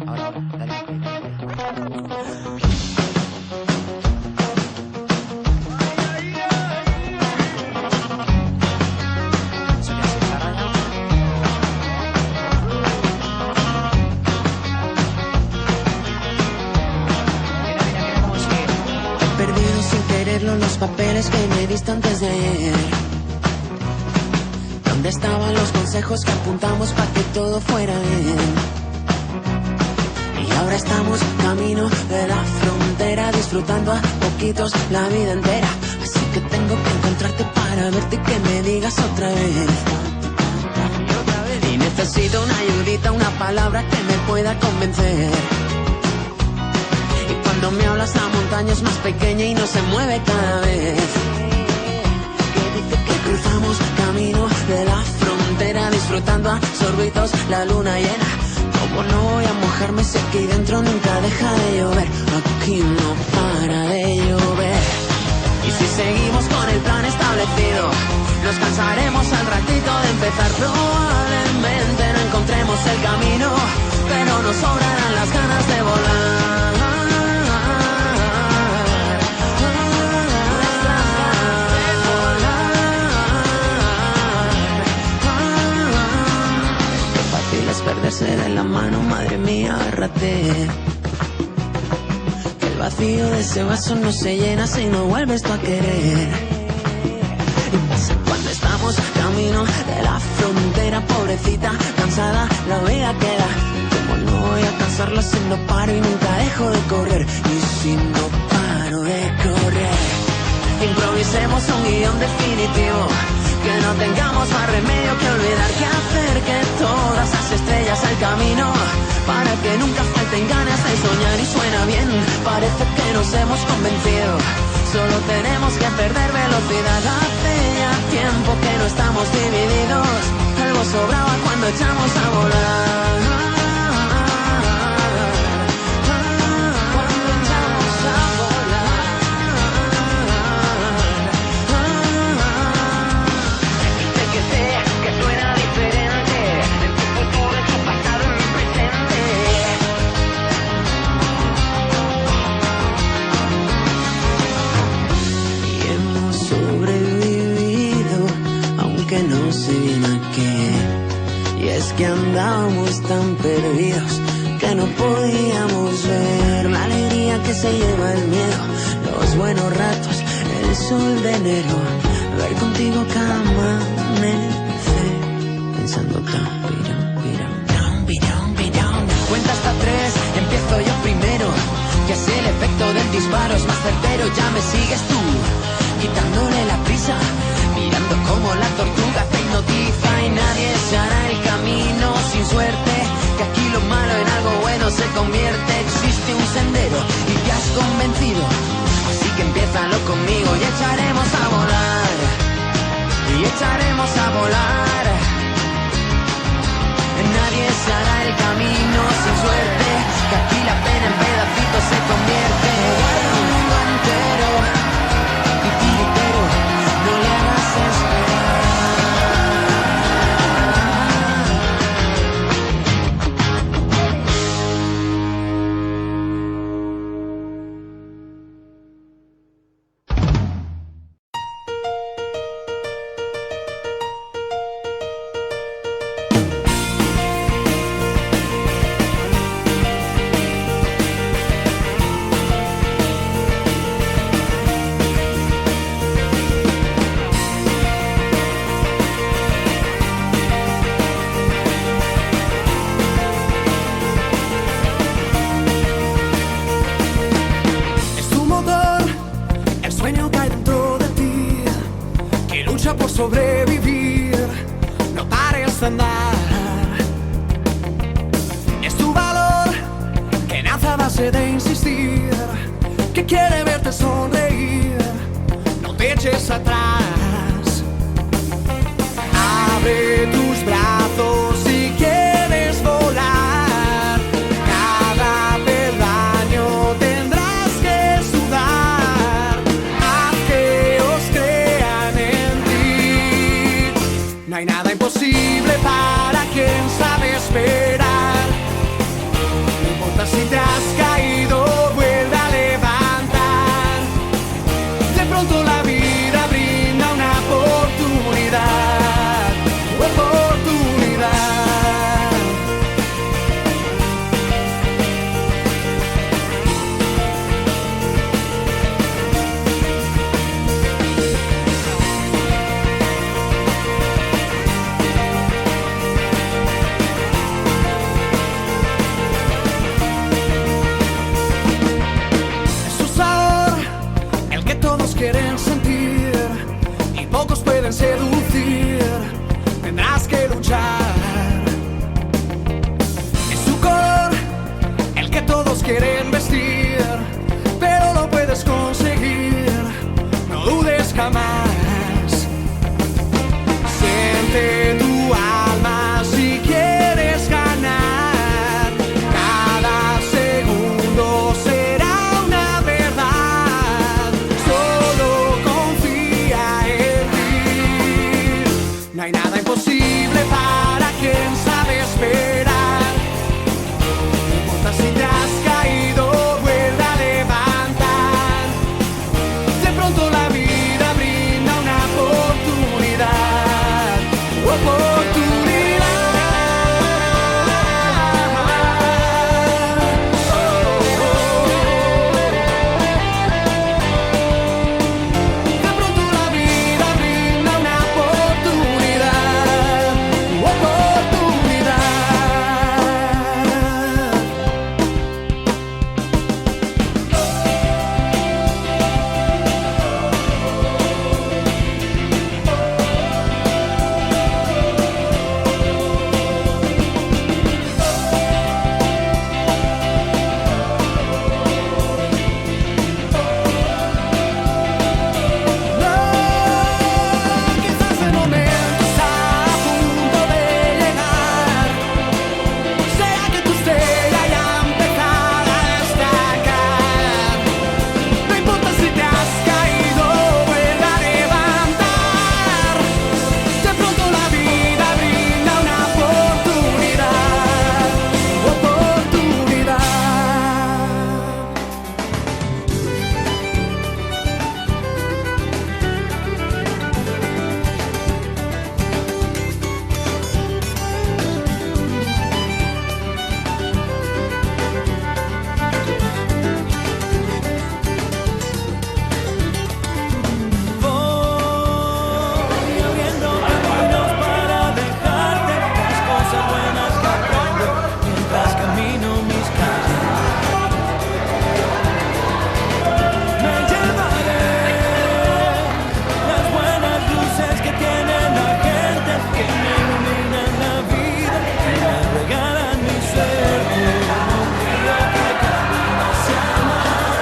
Ahora, dale play, dale play. Sonido sin parada. Mira cómo sigue. He perdido sin quererlo los papeles que me diste antes de ayer. ¿Dónde estaban los consejos que apuntamos para que todo fuera bien? Y ahora estamos camino de la frontera, disfrutando a poquitos la vida entera. Así que tengo que encontrarte para verte y que me digas otra vez. Y necesito una ayudita, una palabra que me pueda convencer. Y cuando me hablas la montaña es más pequeña y no se mueve cada vez. Que cruzamos camino de la frontera, disfrutando a sorbitos la luna llena. Como no voy a mojarme si aquí dentro nunca deja de llover? Aquí no para de llover. Y si seguimos con el plan establecido, nos cansaremos al ratito de empezar. Probablemente no encontremos el camino, pero nos sobrarán las ganas de volar. Perderse de la mano, madre mía, agárrate. Que el vacío de ese vaso no se llena si no vuelves tú a querer. Y pasa cuando estamos camino de la frontera, pobrecita, cansada, la vida queda. Como no voy a cansarla si no paro y nunca dejo de correr. Y si no paro de correr, improvisemos un guión definitivo. Que no tengamos más remedio que olvidar qué hacer, que todas las estrellas al camino, para que nunca falten ganas de soñar. Y suena bien, parece que nos hemos convencido. Solo tenemos que perder velocidad. Hace ya tiempo que no estamos divididos. Algo sobraba cuando echamos a volar. Que no sé bien a qué. Y es que andábamos tan perdidos que no podíamos ver la alegría que se lleva el miedo, los buenos ratos, el sol de enero, ver contigo cada amanecer, pensando tan cuenta hasta 3, empiezo yo primero, que así el efecto del disparo es más certero. Ya me sigues tú, quitándole la prisa, mirando como la tortuga te hipnotiza. Y nadie se hará el camino sin suerte, que aquí lo malo en algo bueno se convierte. Existe un sendero y te has convencido, así que empiézalo conmigo y echaremos a volar. Y echaremos a volar. Nadie se hará el camino sin suerte, que aquí la pena en pedacitos se convierte. El mundo entero y tiritero, no le hagas esperar. Por sobrevivir, no pares de andar. Es tu valor que nace a base de insistir, que quiere verte sonreír. No te eches atrás. Abre tus brazos si quieres volar. Cada peldaño tendrás que sudar. Haz que os crean en ti. No hay nada imposible. imposible para quien sabe esperar. No importa si te has caído, vuelve a levantar. De pronto la vida brinda una oportunidad, oportunidad. Quieren sentir y pocos pueden seducir, tendrás que luchar. Es su color el que todos quieren vestir, pero lo puedes conseguir, no dudes jamás. Siente tu alma si quieres ganar, cada segundo será una verdad. No hay nada imposible para quien sabe esperar. No importa si te has caído, vuelve a levantar. De pronto la vida brinda una oportunidad, oportunidad. De pronto la vida brinda una oportunidad, oportunidad. Quizás el momento está a punto de llegar. Sea que tu estrella ya empezado a destacar. No importa si te has caído, vuelve a levantar. De pronto la vida brinda una oportunidad, oportunidad. Voy abriendo caminos para dejarte las cosas buenas que aprendo mientras camino mis calles. Me llevaré las buenas luces que tiene la gente, que me iluminan la vida y me regalan mi suerte. Un río que camina hacia el mar.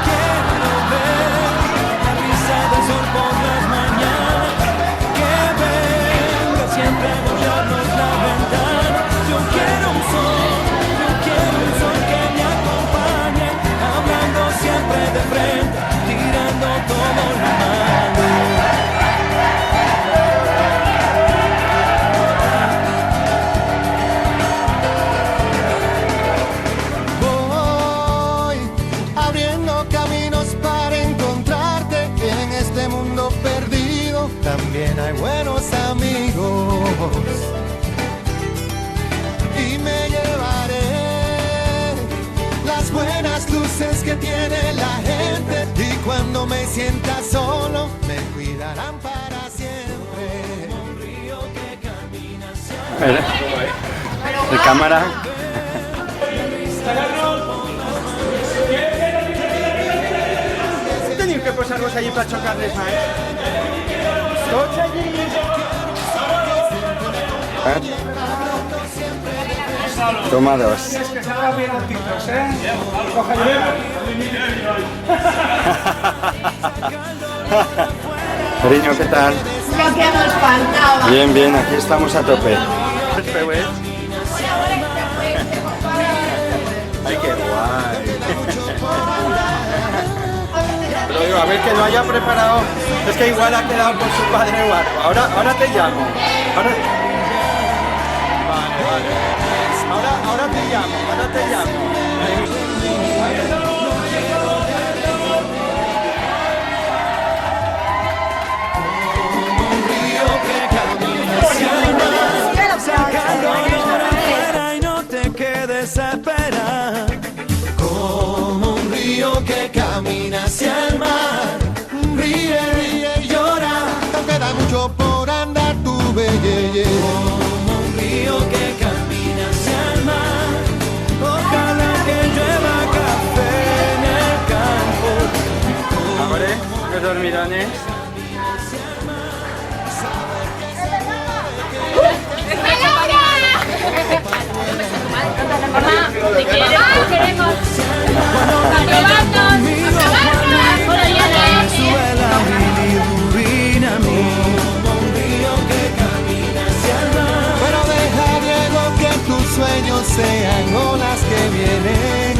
Quiero ver la brisa del sol por las mañanas, que venga siempre a golpearnos la ventana. Yo quiero un sol que me acompañe, hablando siempre de frente, tirando todo lo malo. Voy abriendo caminos para encontrarte en este mundo perdido. También hay buenos amigos y me llevaré las buenas luces que tiene la gente, y cuando me sienta solo me cuidarán para siempre. Un río que camina hacia De cámara. Teniu que posar-vos allí per xocar-les més. Tots allí. Toma dos. Es que salga bien el TikTok, Cógelo. Cariño, ¿qué tal? Lo que nos faltaba. Bien, bien, aquí estamos a tope. Ay, qué guay. Pero digo, a ver que lo haya preparado. Es que igual ha quedado con su padre o algo. Ahora te llamo. Ahora... Vale, vale. Ahora te llamo, ahora te llamo. Y no te quedes a esperar. Como un río que camina hacia el mar. Ríe, ríe y llora. Te queda mucho por andar tu belleza. Como un río que camina hacia el mar. Ojalá que llueva café en el campo. Amore, que dormirones.